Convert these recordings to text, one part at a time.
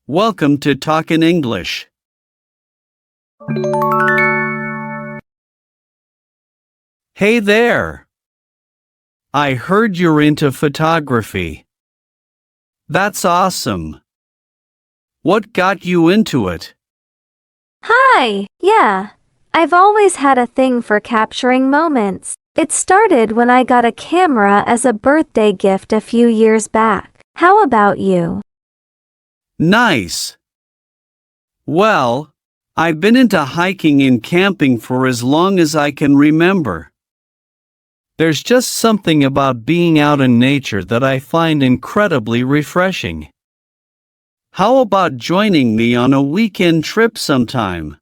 Welcome to Talk in English. Hey there! I heard you're into photography. That's awesome. What got you into it? Hi, yeah. I've always had a thing for capturing moments. It started when I got a camera as a birthday gift a few years back. How about you? Nice. Well, I've been into hiking and camping for as long as I can remember. There's just something about being out in nature that I find incredibly refreshing. How about joining me on a weekend trip sometime?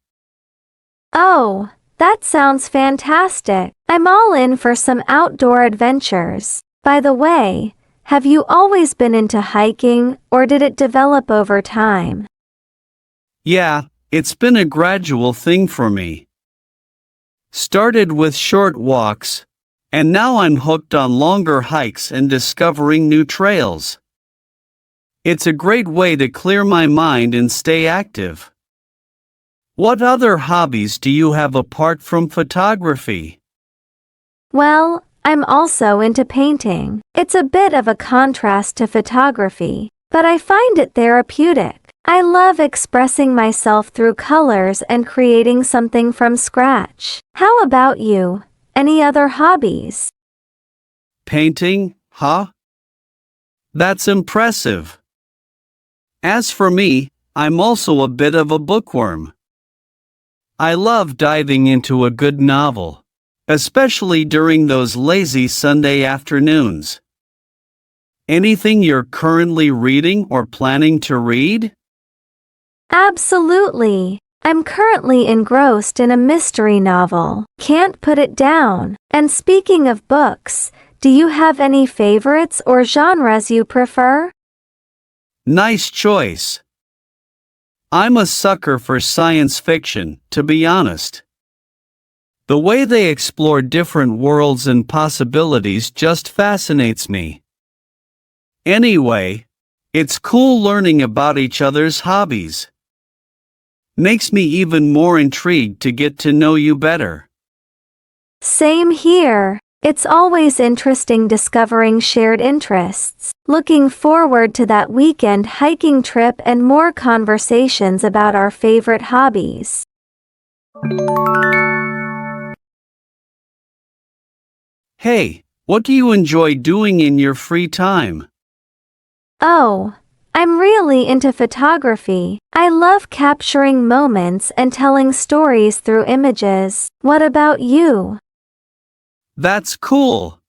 Oh, that sounds fantastic. I'm all in for some outdoor adventures. By the way, have you always been into hiking, or did it develop over time? Yeah, it's been a gradual thing for me. Started with short walks, and now I'm hooked on longer hikes and discovering new trails. It's a great way to clear my mind and stay active. What other hobbies do you have apart from photography? Well, I'm also into painting. It's a bit of a contrast to photography, but I find it therapeutic. I love expressing myself through colors and creating something from scratch. How about you? Any other hobbies? Painting, huh? That's impressive. As for me, I'm also a bit of a bookworm. I love diving into a good novel, especially during those lazy Sunday afternoons. Anything you're currently reading or planning to read? Absolutely. I'm currently engrossed in a mystery novel. Can't put it down. And speaking of books, do you have any favorites or genres you prefer? Nice choice. I'm a sucker for science fiction, to be honest. The way they explore different worlds and possibilities just fascinates me. Anyway, it's cool learning about each other's hobbies. Makes me even more intrigued to get to know you better. Same here. It's always interesting discovering shared interests. Looking forward to that weekend hiking trip and more conversations about our favorite hobbies. Hey, what do you enjoy doing in your free time? Oh, I'm really into photography. I love capturing moments and telling stories through images. What about you? That's cool.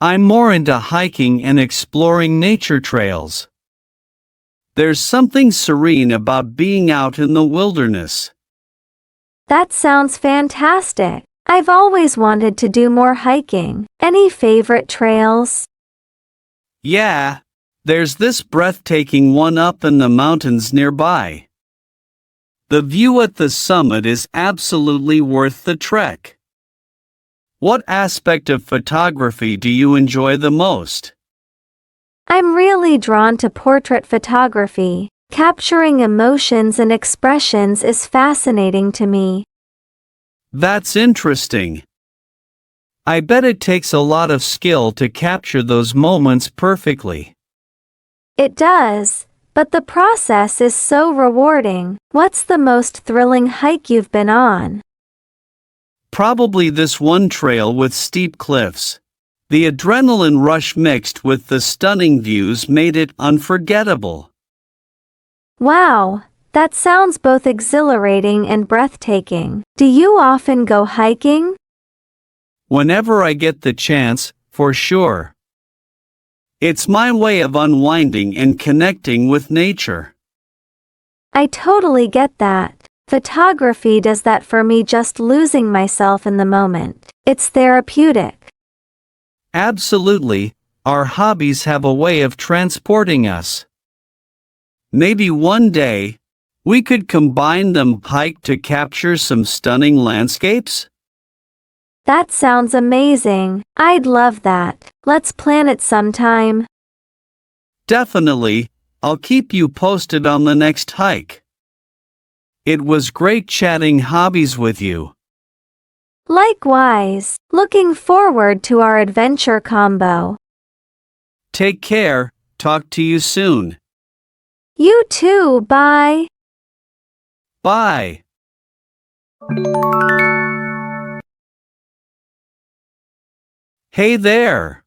I'm more into hiking and exploring nature trails. There's something serene about being out in the wilderness. That sounds fantastic. I've always wanted to do more hiking. Any favorite trails? Yeah, there's this breathtaking one up in the mountains nearby. The view at the summit is absolutely worth the trek. What aspect of photography do you enjoy the most? I'm really drawn to portrait photography. Capturing emotions and expressions is fascinating to me. That's interesting. I bet it takes a lot of skill to capture those moments perfectly. It does, but the process is so rewarding. What's the most thrilling hike you've been on? Probably this one trail with steep cliffs. The adrenaline rush mixed with the stunning views made it unforgettable. Wow, that sounds both exhilarating and breathtaking. Do you often go hiking? Whenever I get the chance, for sure. It's my way of unwinding and connecting with nature. I totally get that. Photography does that for me, just losing myself in the moment. It's therapeutic. Absolutely, our hobbies have a way of transporting us. Maybe one day, we could combine them, hike to capture some stunning landscapes? That sounds amazing. I'd love that. Let's plan it sometime. Definitely, I'll keep you posted on the next hike. It was great chatting hobbies with you. Likewise, looking forward to our adventure combo. Take care, talk to you soon. You too, bye. Bye. Hey there.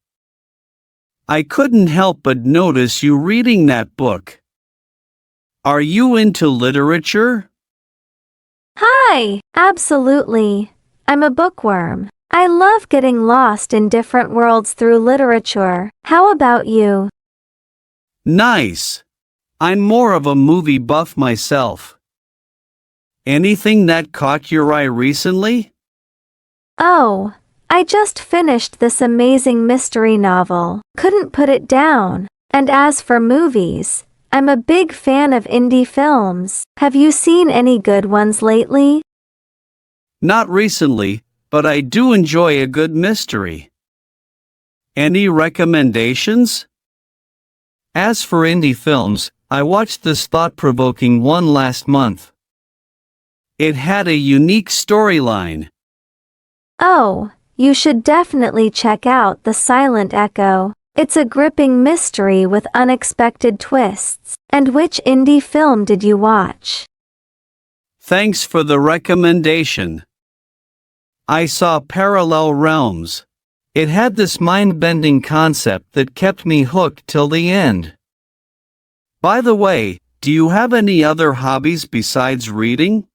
I couldn't help but notice you reading that book. Are you into literature? Hi, absolutely. I'm a bookworm. I love getting lost in different worlds through literature. How about you? Nice. I'm more of a movie buff myself. Anything that caught your eye recently? Oh, I just finished this amazing mystery novel. Couldn't put it down. And as for movies, I'm a big fan of indie films. Have you seen any good ones lately? Not recently, but I do enjoy a good mystery. Any recommendations? As for indie films, I watched this thought-provoking one last month. It had a unique storyline. Oh, you should definitely check out The Silent Echo. It's a gripping mystery with unexpected twists. And which indie film did you watch? Thanks for the recommendation. I saw Parallel Realms. It had this mind-bending concept that kept me hooked till the end. By the way, do you have any other hobbies besides reading?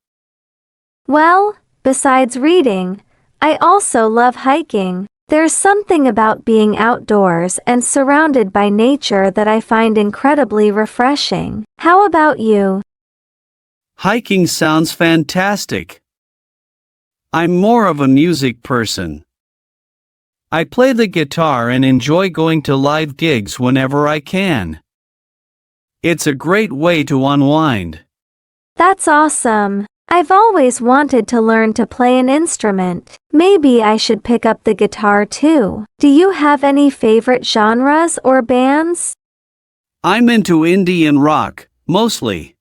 Well, besides reading, I also love hiking. There's something about being outdoors and surrounded by nature that I find incredibly refreshing. How about you? Hiking sounds fantastic. I'm more of a music person. I play the guitar and enjoy going to live gigs whenever I can. It's a great way to unwind. That's awesome. I've always wanted to learn to play an instrument. Maybe I should pick up the guitar too. Do you have any favorite genres or bands? I'm into indie and rock, mostly.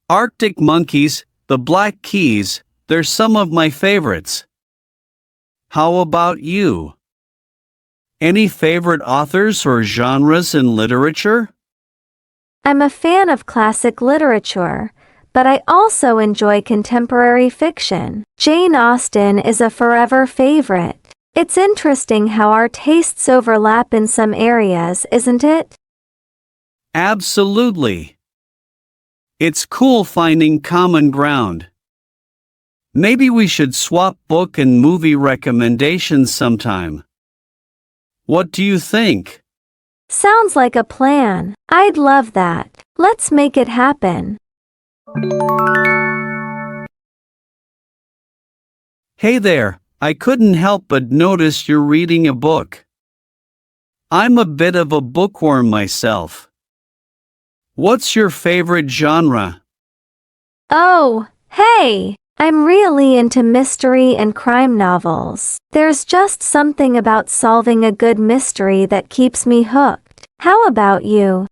Arctic Monkeys, the Black Keys, they're some of my favorites. How about you? Any favorite authors or genres in literature? I'm a fan of classic literature, but I also enjoy contemporary fiction. Jane Austen is a forever favorite. It's interesting how our tastes overlap in some areas, isn't it? Absolutely. It's cool finding common ground. Maybe we should swap book and movie recommendations sometime. What do you think? Sounds like a plan. I'd love that. Let's make it happen. Hey there, I couldn't help but notice you're reading a book. I'm a bit of a bookworm myself. What's your favorite genre? Oh, hey! I'm really into mystery and crime novels. There's just something about solving a good mystery that keeps me hooked. How about you?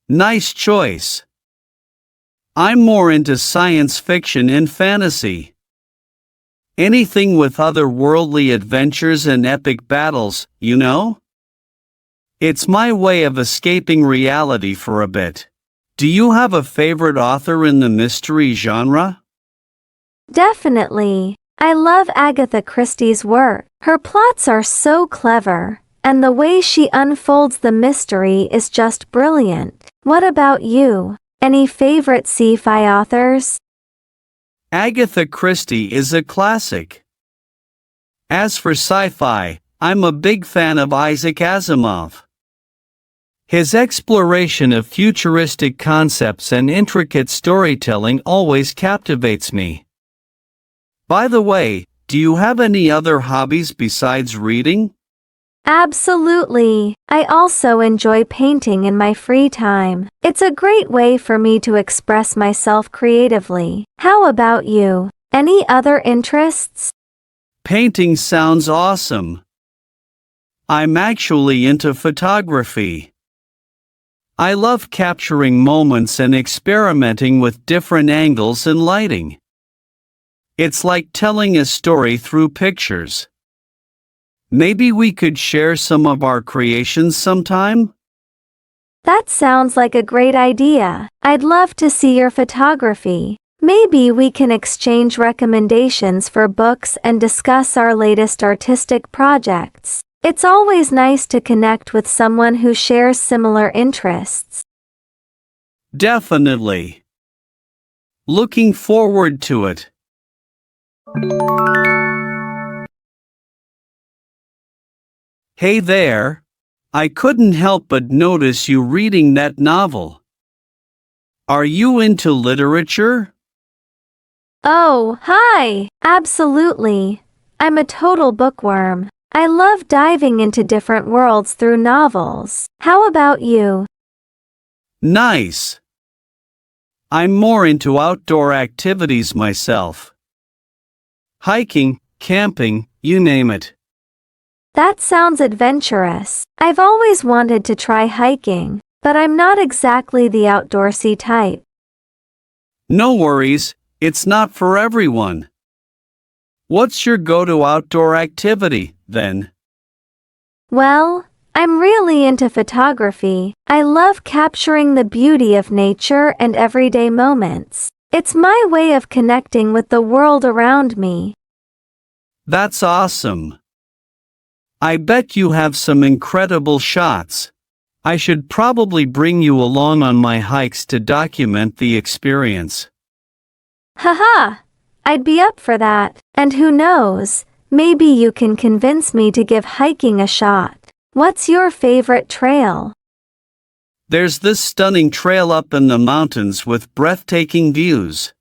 Nice choice. I'm more into science fiction and fantasy. Anything with otherworldly adventures and epic battles, you know? It's my way of escaping reality for a bit. Do you have a favorite author in the mystery genre? Definitely. I love Agatha Christie's work. Her plots are so clever, and the way she unfolds the mystery is just brilliant. What about you? Any favorite sci-fi authors? Agatha Christie is a classic. As for sci-fi, I'm a big fan of Isaac Asimov. His exploration of futuristic concepts and intricate storytelling always captivates me. By the way, do you have any other hobbies besides reading? Absolutely. I also enjoy painting in my free time. It's a great way for me to express myself creatively. How about you? Any other interests? Painting sounds awesome. I'm actually into photography. I love capturing moments and experimenting with different angles and lighting. It's like telling a story through pictures. Maybe we could share some of our creations sometime? That sounds like a great idea. I'd love to see your photography. Maybe we can exchange recommendations for books and discuss our latest artistic projects. It's always nice to connect with someone who shares similar interests. Definitely. Looking forward to it. Hey there. I couldn't help but notice you reading that novel. Are you into literature? Oh, hi! Absolutely. I'm a total bookworm. I love diving into different worlds through novels. How about you? Nice. I'm more into outdoor activities myself. Hiking, camping, you name it. That sounds adventurous. I've always wanted to try hiking, but I'm not exactly the outdoorsy type. No worries, it's not for everyone. What's your go-to outdoor activity, then? Well, I'm really into photography. I love capturing the beauty of nature and everyday moments. It's my way of connecting with the world around me. That's awesome. I bet you have some incredible shots. I should probably bring you along on my hikes to document the experience. Haha! I'd be up for that. And who knows, maybe you can convince me to give hiking a shot. What's your favorite trail? There's this stunning trail up in the mountains with breathtaking views.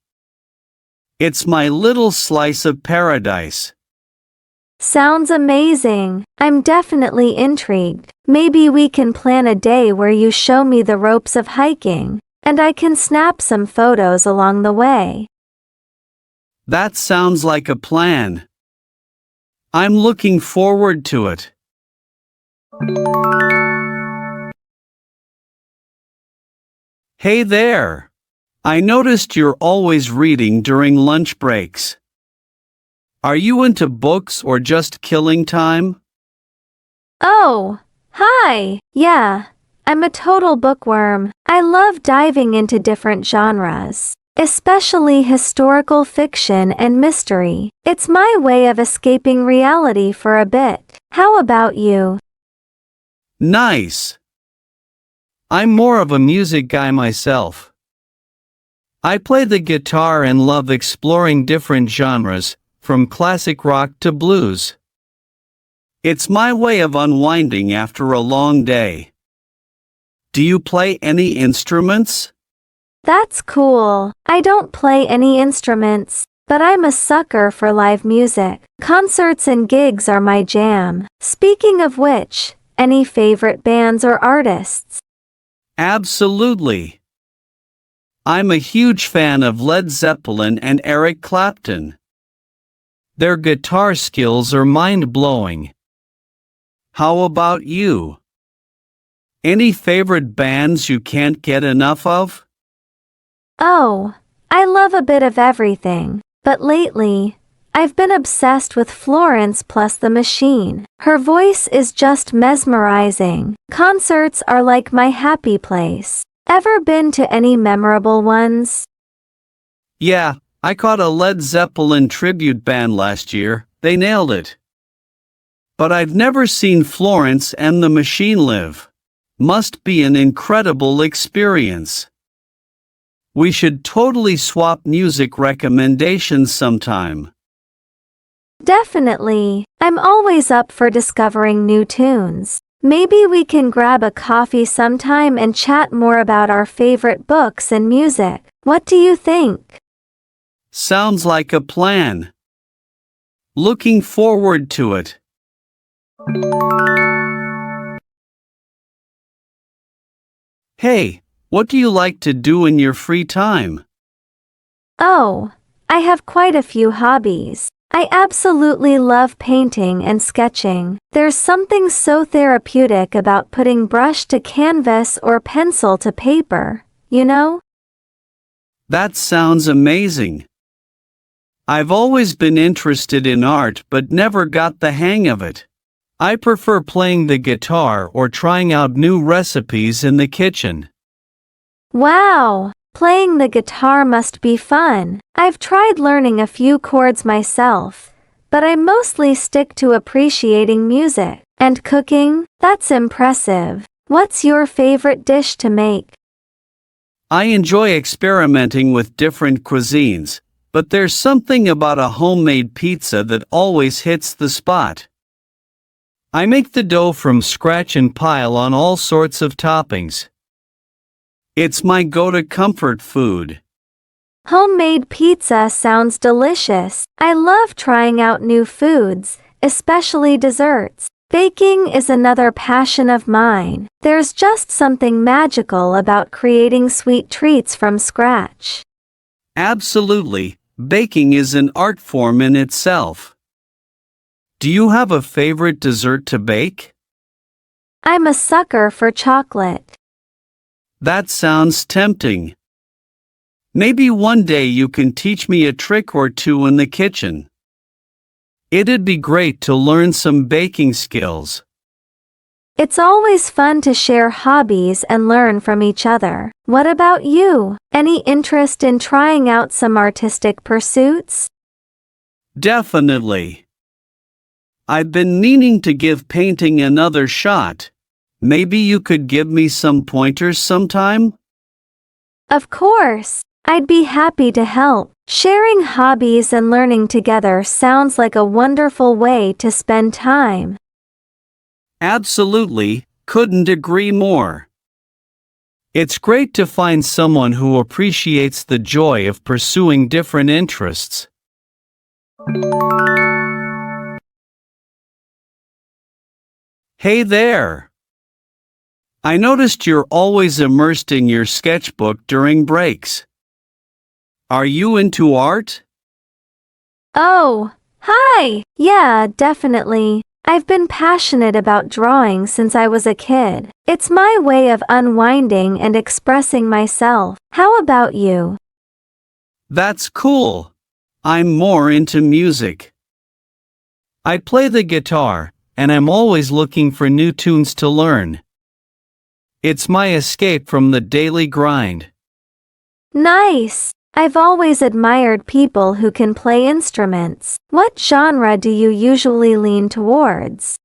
It's my little slice of paradise. Sounds amazing. I'm definitely intrigued. Maybe we can plan a day where you show me the ropes of hiking, and I can snap some photos along the way. That sounds like a plan. I'm looking forward to it. Hey there! I noticed you're always reading during lunch breaks. Are you into books or just killing time? Oh, hi! Yeah, I'm a total bookworm. I love diving into different genres, especially historical fiction and mystery. It's my way of escaping reality for a bit. How about you? Nice! I'm more of a music guy myself. I play the guitar and love exploring different genres, from classic rock to blues. It's my way of unwinding after a long day. Do you play any instruments? That's cool. I don't play any instruments, but I'm a sucker for live music. Concerts and gigs are my jam. Speaking of which, any favorite bands or artists? Absolutely. I'm a huge fan of Led Zeppelin and Eric Clapton. Their guitar skills are mind-blowing. How about you? Any favorite bands you can't get enough of? Oh, I love a bit of everything, but lately, I've been obsessed with Florence plus the Machine. Her voice is just mesmerizing. Concerts are like my happy place. Ever been to any memorable ones? Yeah, I caught a Led Zeppelin tribute band last year. They nailed it. But I've never seen Florence and the Machine live. Must be an incredible experience. We should totally swap music recommendations sometime. Definitely. I'm always up for discovering new tunes. Maybe we can grab a coffee sometime and chat more about our favorite books and music. What do you think? Sounds like a plan. Looking forward to it. Hey, what do you like to do in your free time? Oh, I have quite a few hobbies. I absolutely love painting and sketching. There's something so therapeutic about putting brush to canvas or pencil to paper, you know? That sounds amazing. I've always been interested in art but never got the hang of it. I prefer playing the guitar or trying out new recipes in the kitchen. Wow! Playing the guitar must be fun. I've tried learning a few chords myself, but I mostly stick to appreciating music. And cooking? That's impressive. What's your favorite dish to make? I enjoy experimenting with different cuisines, but there's something about a homemade pizza that always hits the spot. I make the dough from scratch and pile on all sorts of toppings. It's my go-to comfort food. Homemade pizza sounds delicious. I love trying out new foods, especially desserts. Baking is another passion of mine. There's just something magical about creating sweet treats from scratch. Absolutely, baking is an art form in itself. Do you have a favorite dessert to bake? I'm a sucker for chocolate. That sounds tempting. Maybe one day you can teach me a trick or two in the kitchen. It'd be great to learn some baking skills. It's always fun to share hobbies and learn from each other. What about you? Any interest in trying out some artistic pursuits? Definitely. I've been meaning to give painting another shot. Maybe you could give me some pointers sometime? Of course. I'd be happy to help. Sharing hobbies and learning together sounds like a wonderful way to spend time. Absolutely, couldn't agree more. It's great to find someone who appreciates the joy of pursuing different interests. Hey there! I noticed you're always immersed in your sketchbook during breaks. Are you into art? Oh, hi! Yeah, definitely. I've been passionate about drawing since I was a kid. It's my way of unwinding and expressing myself. How about you? That's cool. I'm more into music. I play the guitar, and I'm always looking for new tunes to learn. It's my escape from the daily grind. Nice! I've always admired people who can play instruments. What genre do you usually lean towards?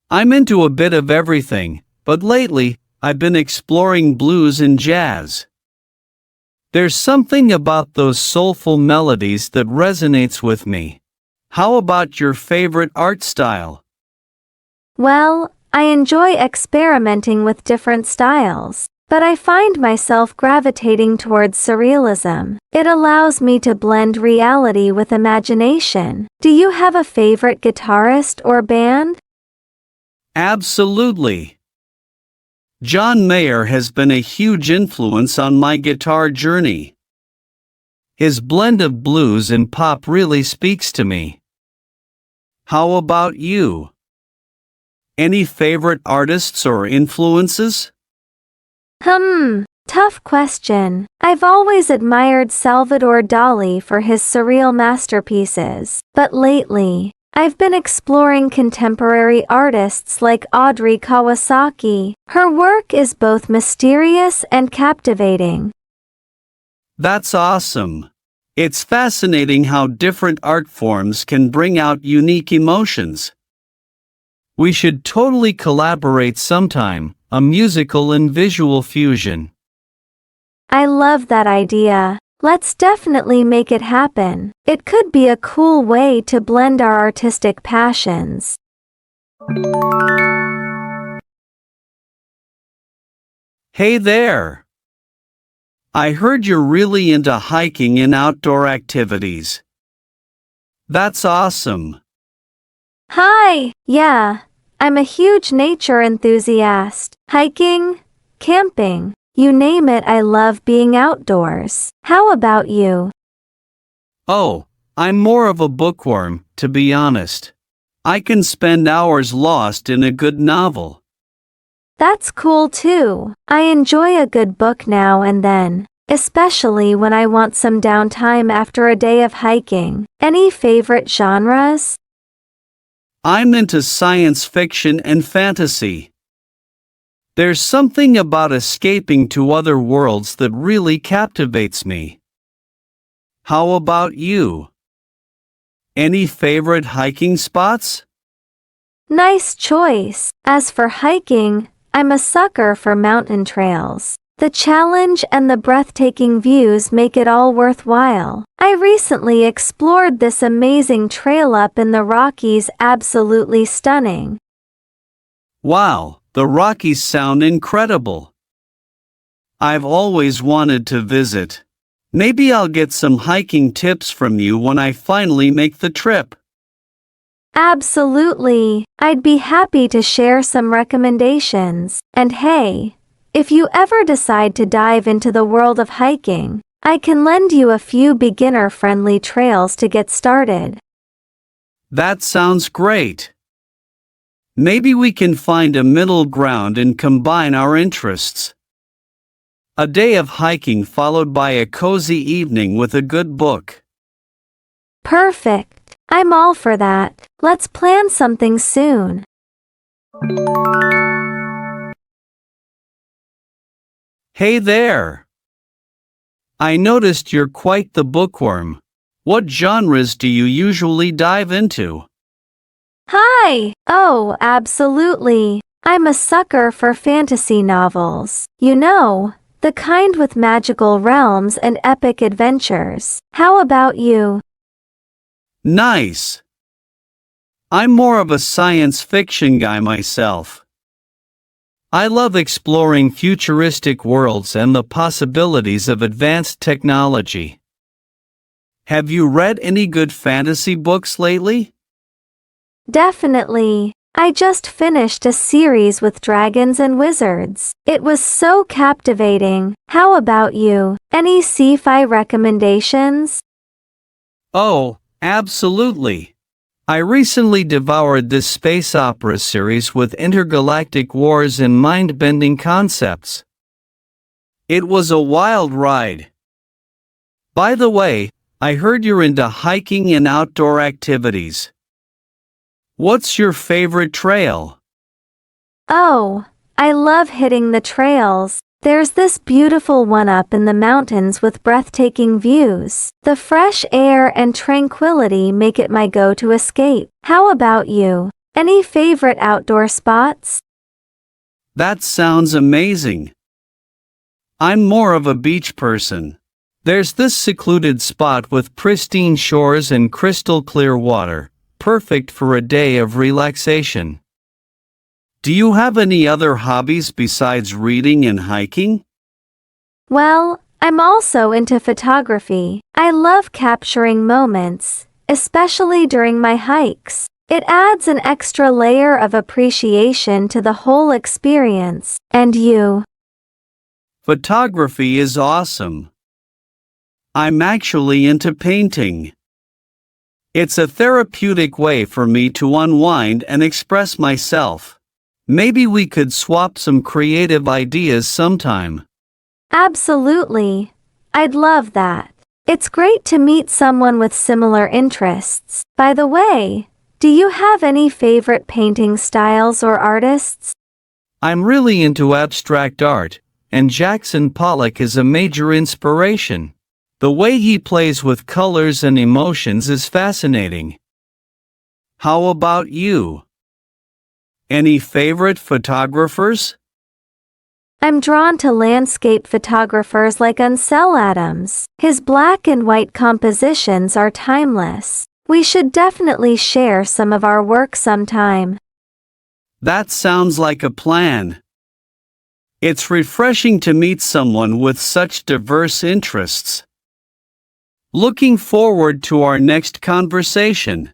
I'm into a bit of everything, but lately, I've been exploring blues and jazz. There's something about those soulful melodies that resonates with me. How about your favorite art style? Well, I enjoy experimenting with different styles, but I find myself gravitating towards surrealism. It allows me to blend reality with imagination. Do you have a favorite guitarist or band? Absolutely. John Mayer has been a huge influence on my guitar journey. His blend of blues and pop really speaks to me. How about you? Any favorite artists or influences? Tough question. I've always admired Salvador Dali for his surreal masterpieces, but lately, I've been exploring contemporary artists like Audrey Kawasaki. Her work is both mysterious and captivating. That's awesome. It's fascinating how different art forms can bring out unique emotions. We should totally collaborate sometime, a musical and visual fusion. I love that idea. Let's definitely make it happen. It could be a cool way to blend our artistic passions. Hey there! I heard you're really into hiking and outdoor activities. That's awesome. Hi! Yeah, I'm a huge nature enthusiast. Hiking, camping, you name it, I love being outdoors. How about you? Oh, I'm more of a bookworm, to be honest. I can spend hours lost in a good novel. That's cool too. I enjoy a good book now and then, especially when I want some downtime after a day of hiking. Any favorite genres? I'm into science fiction and fantasy. There's something about escaping to other worlds that really captivates me. How about you? Any favorite hiking spots? Nice choice. As for hiking, I'm a sucker for mountain trails. The challenge and the breathtaking views make it all worthwhile. I recently explored this amazing trail up in the Rockies, absolutely stunning. Wow, the Rockies sound incredible. I've always wanted to visit. Maybe I'll get some hiking tips from you when I finally make the trip. Absolutely. I'd be happy to share some recommendations. And hey, if you ever decide to dive into the world of hiking, I can lend you a few beginner-friendly trails to get started. That sounds great. Maybe we can find a middle ground and combine our interests. A day of hiking followed by a cozy evening with a good book. Perfect. I'm all for that. Let's plan something soon. Hey there! I noticed you're quite the bookworm. What genres do you usually dive into? Hi! Oh, absolutely. I'm a sucker for fantasy novels. You know, the kind with magical realms and epic adventures. How about you? Nice! I'm more of a science fiction guy myself. I love exploring futuristic worlds and the possibilities of advanced technology. Have you read any good fantasy books lately? Definitely. I just finished a series with dragons and wizards. It was so captivating. How about you? Any sci-fi recommendations? Oh, absolutely. I recently devoured this space opera series with intergalactic wars and mind-bending concepts. It was a wild ride. By the way, I heard you're into hiking and outdoor activities. What's your favorite trail? Oh, I love hitting the trails. There's this beautiful one up in the mountains with breathtaking views. The fresh air and tranquility make it my go-to escape. How about you? Any favorite outdoor spots? That sounds amazing. I'm more of a beach person. There's this secluded spot with pristine shores and crystal clear water, perfect for a day of relaxation. Do you have any other hobbies besides reading and hiking? Well, I'm also into photography. I love capturing moments, especially during my hikes. It adds an extra layer of appreciation to the whole experience. And you? Photography is awesome. I'm actually into painting. It's a therapeutic way for me to unwind and express myself. Maybe we could swap some creative ideas sometime. Absolutely. I'd love that. It's great to meet someone with similar interests. By the way, do you have any favorite painting styles or artists? I'm really into abstract art, and Jackson Pollock is a major inspiration. The way he plays with colors and emotions is fascinating. How about you? Any favorite photographers? I'm drawn to landscape photographers like Ansel Adams. His black and white compositions are timeless. We should definitely share some of our work sometime. That sounds like a plan. It's refreshing to meet someone with such diverse interests. Looking forward to our next conversation.